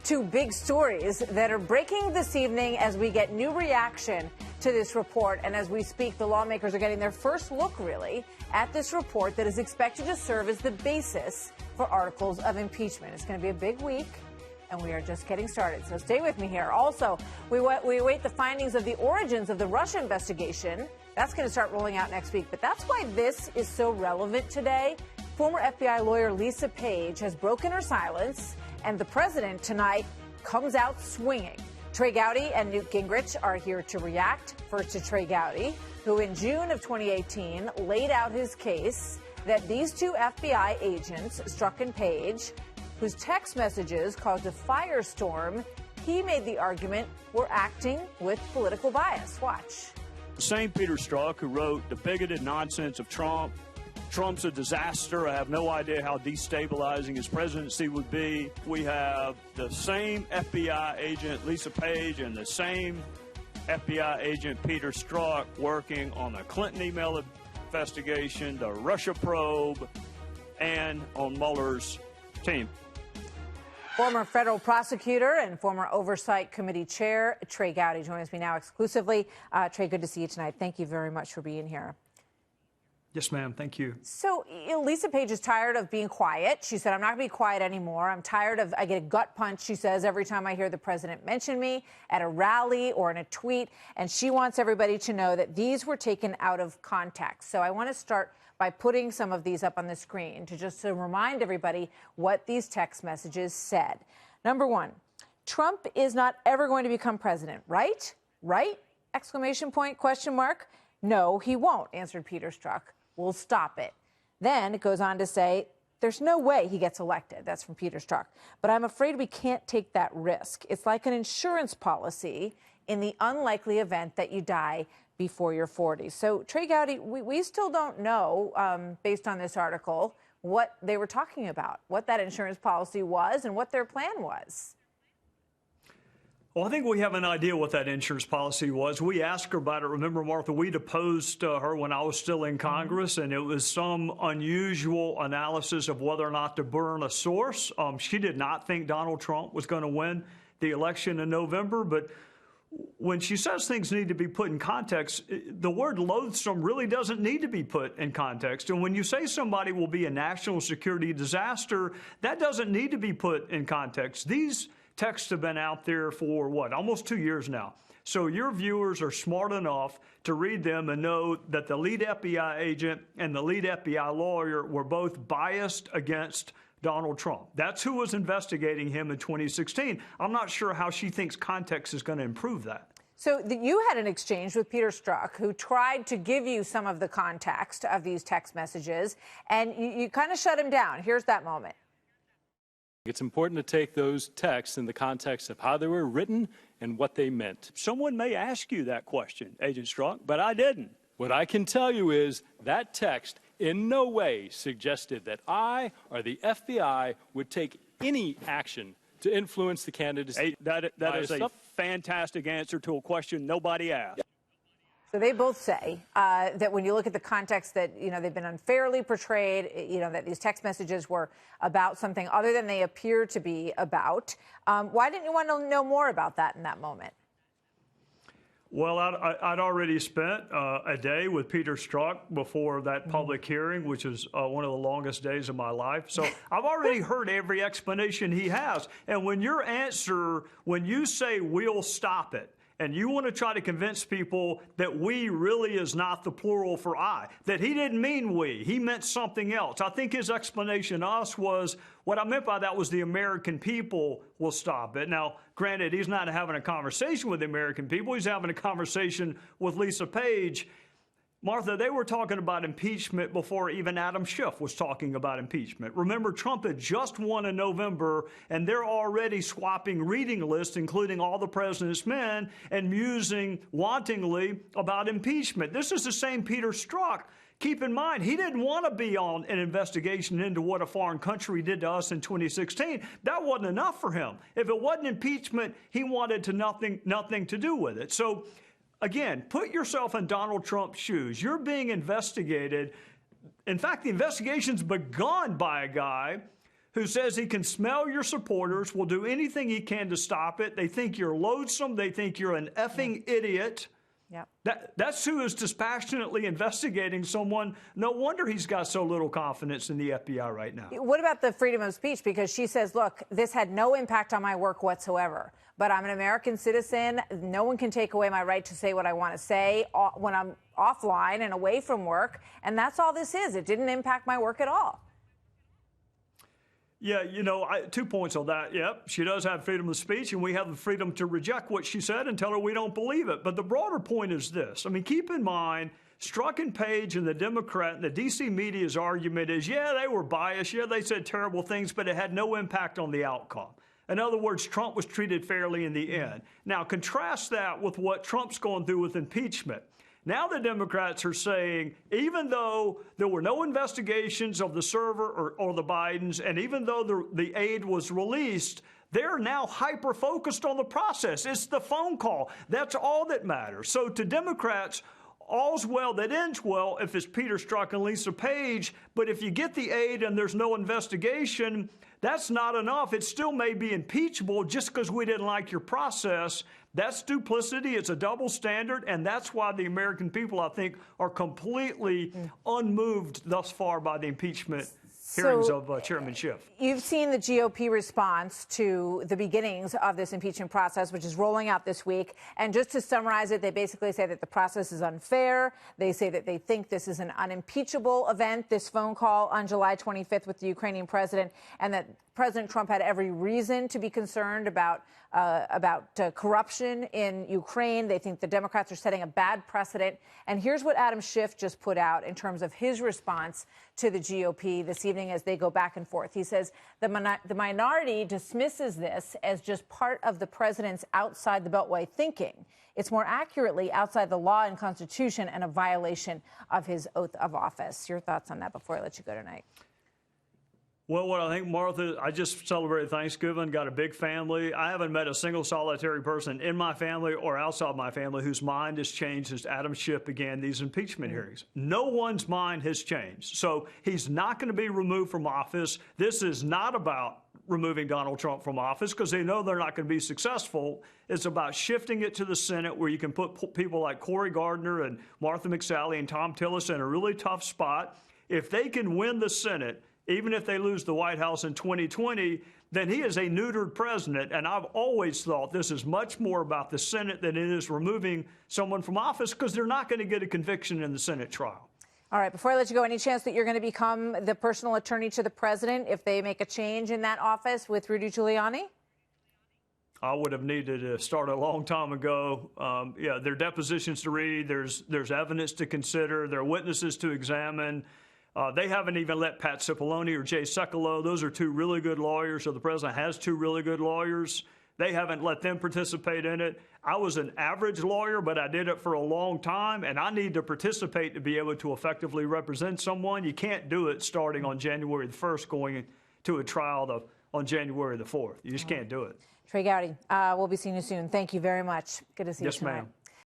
two big stories that are breaking this evening as we get new reaction to this report. And as we speak, the lawmakers are getting their first look, really, at this report that is expected to serve as the basis for articles of impeachment. It's going to be a big week, and we are just getting started. So stay with me here. Also, we await the findings of the origins of the Russia investigation. That's going to start rolling out next week. But that's why this is so relevant today. Former FBI lawyer Lisa Page has broken her silence, and the president tonight comes out swinging. Trey Gowdy and Newt Gingrich are here to react. First to Trey Gowdy, who in June of 2018 laid out his case that these two FBI agents, Strzok and Page, whose text messages caused a firestorm, he made the argument were acting with political bias. Watch. Same Peter Strzok who wrote the bigoted nonsense of Trump. Trump's a disaster. I have no idea how destabilizing his presidency would be. We have the same FBI agent, Lisa Page, and the same FBI agent, Peter Strzok, working on the Clinton email investigation, the Russia probe, and on Mueller's team. Former federal prosecutor and former Oversight Committee Chair Trey Gowdy joins me now exclusively. Trey, good to see you tonight. Thank you very much for being here. Yes, ma'am. Thank you. So Lisa Page is tired of being quiet. She said, I'm not going to be quiet anymore. I'm tired of, I get a gut punch, she says, every time I hear the president mention me at a rally or in a tweet. And she wants everybody to know that these were taken out of context. So I want to start by putting some of these up on the screen to remind everybody what these text messages said. Number one, Trump is not ever going to become president, right? Right? Exclamation point, question mark. No, he won't, answered Peter Strzok. We'll stop it. Then it goes on to say, there's no way he gets elected. That's from Peter Strzok. But I'm afraid we can't take that risk. It's like an insurance policy in the unlikely event that you die before you're 40. So, Trey Gowdy, we still don't know, based on this article, what they were talking about, what that insurance policy was and what their plan was. Well, I think we have an idea what that insurance policy was. We asked her about it. Remember, Martha, we deposed her when I was still in Congress, and it was some unusual analysis of whether or not to burn a source. She did not think Donald Trump was going to win the election in November, but when she says things need to be put in context, the word loathsome really doesn't need to be put in context. And when you say somebody will be a national security disaster, that doesn't need to be put in context. These texts have been out there for, almost 2 years now. So your viewers are smart enough to read them and know that the lead FBI agent and the lead FBI lawyer were both biased against Donald Trump. That's who was investigating him in 2016. I'm not sure how she thinks context is going to improve that. So you had an exchange with Peter Strzok, who tried to give you some of the context of these text messages, and you kind of shut him down. Here's that moment. It's important to take those texts in the context of how they were written and what they meant. Someone may ask you that question, Agent Strzok, but I didn't. What I can tell you is that text in no way suggested that I or the FBI would take any action to influence the candidacy. That is a fantastic answer to a question nobody asked. So they both say that when you look at the context that, they've been unfairly portrayed, that these text messages were about something other than they appear to be about. Why didn't you want to know more about that in that moment? Well, I'd already spent a day with Peter Strzok before that public hearing, which is one of the longest days of my life. So I've already heard every explanation he has. And when you say we'll stop it, and you want to try to convince people that we really is not the plural for I, that he didn't mean we, he meant something else. I think his explanation to us was, what I meant by that was the American people will stop it. Now, granted, he's not having a conversation with the American people, he's having a conversation with Lisa Page. Martha, they were talking about impeachment before even Adam Schiff was talking about impeachment. Remember, Trump had just won in November, and they're already swapping reading lists, including All the President's Men, and musing wantingly about impeachment. This is the same Peter Strzok. Keep in mind, he didn't want to be on an investigation into what a foreign country did to us in 2016. That wasn't enough for him. If it wasn't impeachment, he wanted nothing to do with it. So, again, put yourself in Donald Trump's shoes. You're being investigated. In fact, the investigation's begun by a guy who says he can smell your supporters, will do anything he can to stop it. They think you're loathsome. They think you're an effing idiot. Yep. That's who is dispassionately investigating someone. No wonder he's got so little confidence in the FBI right now. What about the freedom of speech? Because she says, look, this had no impact on my work whatsoever, but I'm an American citizen. No one can take away my right to say what I want to say when I'm offline and away from work. And that's all this is. It didn't impact my work at all. Yeah, 2 points on that. Yep, she does have freedom of speech, and we have the freedom to reject what she said and tell her we don't believe it. But the broader point is this. I mean, keep in mind, Strzok and Page and the Democrat and the D.C. media's argument is, yeah, they were biased. Yeah, they said terrible things, but it had no impact on the outcome. In other words, Trump was treated fairly in the end. Now, contrast that with what Trump's going through with impeachment. Now the Democrats are saying, even though there were no investigations of the server or the Bidens, and even though the aid was released, they're now hyper-focused on the process. It's the phone call. That's all that matters. So to Democrats, all's well that ends well if it's Peter Strzok and Lisa Page, but if you get the aid and there's no investigation, that's not enough. It still may be impeachable just because we didn't like your process. That's duplicity. It's a double standard, and that's why the American people, I think, are completely unmoved thus far by the impeachment hearings of Chairman Schiff. You've seen the GOP response to the beginnings of this impeachment process, which is rolling out this week. And just to summarize it, they basically say that the process is unfair. They say that they think this is an unimpeachable event, this phone call on July 25th with the Ukrainian president, and that President Trump had every reason to be concerned about corruption in Ukraine. They think the Democrats are setting a bad precedent. And here's what Adam Schiff just put out in terms of his response to the GOP this evening as they go back and forth. He says the minority dismisses this as just part of the president's outside the Beltway thinking. It's more accurately outside the law and Constitution and a violation of his oath of office. Your thoughts on that before I let you go tonight? Well, what I think, Martha, I just celebrated Thanksgiving, got a big family. I haven't met a single solitary person in my family or outside my family whose mind has changed as Adam Schiff began these impeachment hearings. No one's mind has changed. So he's not going to be removed from office. This is not about removing Donald Trump from office because they know they're not going to be successful. It's about shifting it to the Senate where you can put people like Cory Gardner and Martha MacCallum and Tom Tillis in a really tough spot. If they can win the Senate, even if they lose the White House in 2020, then he is a neutered president. And I've always thought this is much more about the Senate than it is removing someone from office because they're not going to get a conviction in the Senate trial. All right. Before I let you go, any chance that you're going to become the personal attorney to the president if they make a change in that office with Rudy Giuliani? I would have needed to start a long time ago. Yeah, there are depositions to read. There's evidence to consider. There are witnesses to examine. They haven't even let Pat Cipollone or Jay Sekulow. Those are two really good lawyers. So the president has two really good lawyers. They haven't let them participate in it. I was an average lawyer, but I did it for a long time, and I need to participate to be able to effectively represent someone. You can't do it starting on January the 1st, going to a trial on January the 4th. You just can't do it. Trey Gowdy, we'll be seeing you soon. Thank you very much. Good to see you tonight. Yes, ma'am.